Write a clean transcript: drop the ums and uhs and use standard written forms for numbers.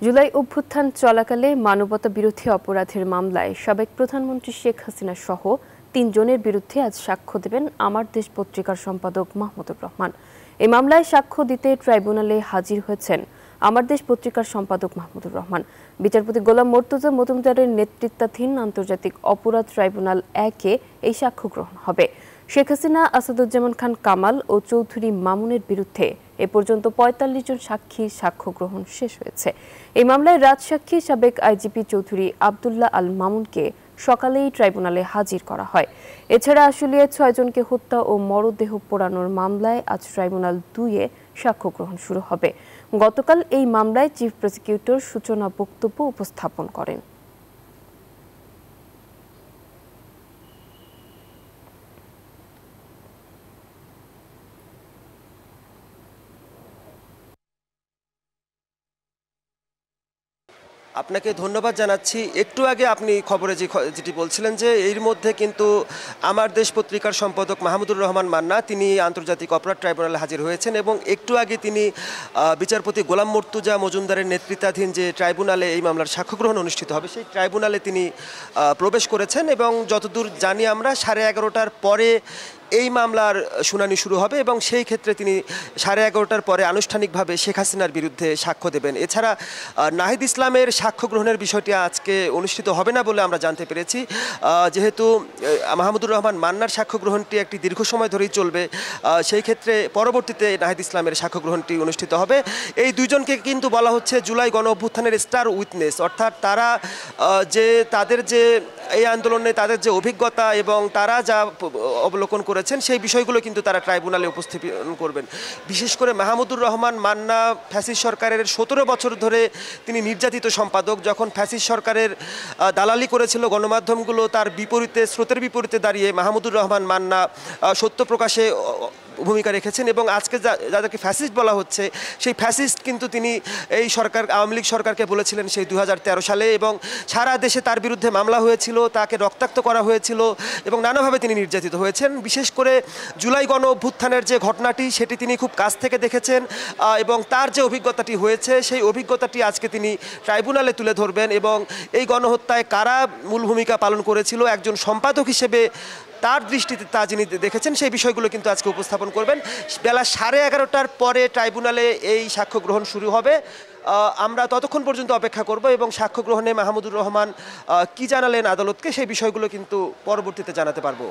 জুলাই অভ্যুত্থান চলাকালে মানবতা বিরোধী অপরাধের মামলায় সাবেক প্রধানমন্ত্রী শেখ হাসিনা সহ ৩ জনের বিরুদ্ধে আজ সাক্ষ্য দেবেন আমার দেশ পত্রিকার সম্পাদক মাহমুদুর রহমান। এই মামলায় সাক্ষ্য দিতে ট্রাইব্যুনালে হাজির হয়েছেন আমার দেশ পত্রিকার সম্পাদক মাহমুদুর রহমান। বিচারপতি গোলাম মর্তুজা মজুমদারের নেতৃত্বাধীন আন্তর্জাতিক অপরাধ ট্রাইব্যুনাল ১-এ এই সাক্ষ্য গ্রহণ হবে। শেখ হাসিনা, আসাদুজ্জামান খান কামাল ও চৌধুরী মামুনের বিরুদ্ধে এ পর্যন্ত ৪৫ জন সাক্ষীর সাক্ষ্য গ্রহণ শেষ হয়েছে। এই মামলায় রাজসাক্ষী সাবেক আইজিপি চৌধুরী আবদুল্লাহ আল মামুনকে সকালেই ট্রাইব্যুনালে হাজির করা হয়। এছাড়া আশুলিয়ায় ৬ জনকে হত্যা ও মরদেহ পোড়ানোর মামলায় আজ ট্রাইব্যুনাল ২-এ সাক্ষ্য গ্রহণ শুরু হবে। গতকাল এই মামলায় চিফ প্রসিকিউটর সূচনা বক্তব্য উপস্থাপন করেন। আপনাকে ধন্যবাদ জানাচ্ছি। একটু আগে আপনি খবরে যেটি বলছিলেন যে এর মধ্যে কিন্তু আমার দেশ পত্রিকার সম্পাদক মাহমুদুর রহমান মান্না তিনি আন্তর্জাতিক অপরাধ ট্রাইব্যুনালে হাজির হয়েছেন এবং একটু আগে তিনি বিচারপতি গোলাম মর্তুজা মজুমদারের নেতৃত্বাধীন যে ট্রাইব্যুনালে এই মামলার সাক্ষ্য গ্রহণ অনুষ্ঠিত হবে সেই ট্রাইব্যুনালে তিনি প্রবেশ করেছেন এবং যতদূর জানি আমরা 11:30টার পরে এই মামলার শুনানি শুরু হবে এবং সেই ক্ষেত্রে তিনি 11:30টার পরে আনুষ্ঠানিকভাবে শেখ হাসিনার বিরুদ্ধে সাক্ষ্য দেবেন। এছাড়া নাহিদ ইসলামের সাক্ষ্য গ্রহণের বিষয়টি আজকে অনুষ্ঠিত হবে না বলে আমরা জানতে পেরেছি, যেহেতু মাহমুদুর রহমান মান্নার সাক্ষ্য গ্রহণটি একটি দীর্ঘ সময় ধরেই চলবে। সেই ক্ষেত্রে পরবর্তীতে নাহিদ ইসলামের সাক্ষ্য গ্রহণটি অনুষ্ঠিত হবে। এই দুইজনকে কিন্তু বলা হচ্ছে জুলাই গণ অভ্যুত্থানের স্টার উইটনেস, অর্থাৎ তারা তাদের যে এই আন্দোলনে তাদের যে অভিজ্ঞতা এবং তারা যা অবলোকন করেছেন সেই বিষয়গুলো কিন্তু তারা ট্রাইব্যুনালে উপস্থাপন করবেন। বিশেষ করে মাহমুদুর রহমান মান্না ফ্যাসিস্ট সরকারের ১৭ বছর ধরে তিনি নির্যাতিত সম্পাদক। যখন ফ্যাসিস্ট সরকারের দালালি করেছিল গণমাধ্যমগুলো, তার বিপরীতে স্রোতের বিপরীতে দাঁড়িয়ে মাহমুদুর রহমান মান্না সত্য প্রকাশে ভূমিকা রেখেছেন এবং আজকে যাদেরকে ফ্যাসিস্ট বলা হচ্ছে সেই ফ্যাসিস্ট কিন্তু তিনি এই সরকার আওয়ামী লীগ সরকারকে বলেছিলেন সেই ২০১৩ সালে এবং সারা দেশে তার বিরুদ্ধে মামলা হয়েছিল, তাকে রক্তাক্ত করা হয়েছিল এবং নানাভাবে তিনি নির্যাতিত হয়েছেন। বিশেষ করে জুলাই গণ অভ্যুত্থানের যে ঘটনাটি সেটি তিনি খুব কাছ থেকে দেখেছেন এবং তার যে অভিজ্ঞতাটি হয়েছে সেই অভিজ্ঞতাটি আজকে তিনি ট্রাইব্যুনালে তুলে ধরবেন এবং এই গণহত্যায় কারা মূল ভূমিকা পালন করেছিল একজন সম্পাদক হিসেবে তার দৃষ্টিতে তা যিনি দেখেছেন সেই বিষয়গুলো কিন্তু আজকে উপস্থাপন করবেন। বেলা 11:30টার পরে ট্রাইব্যুনালে এই সাক্ষ্য গ্রহণ শুরু হবে। আমরা ততক্ষণ পর্যন্ত অপেক্ষা করব এবং সাক্ষ্য গ্রহণে মাহমুদুর রহমান কি জানালেন আদালতকে সেই বিষয়গুলো কিন্তু পরবর্তীতে জানাতে পারবো।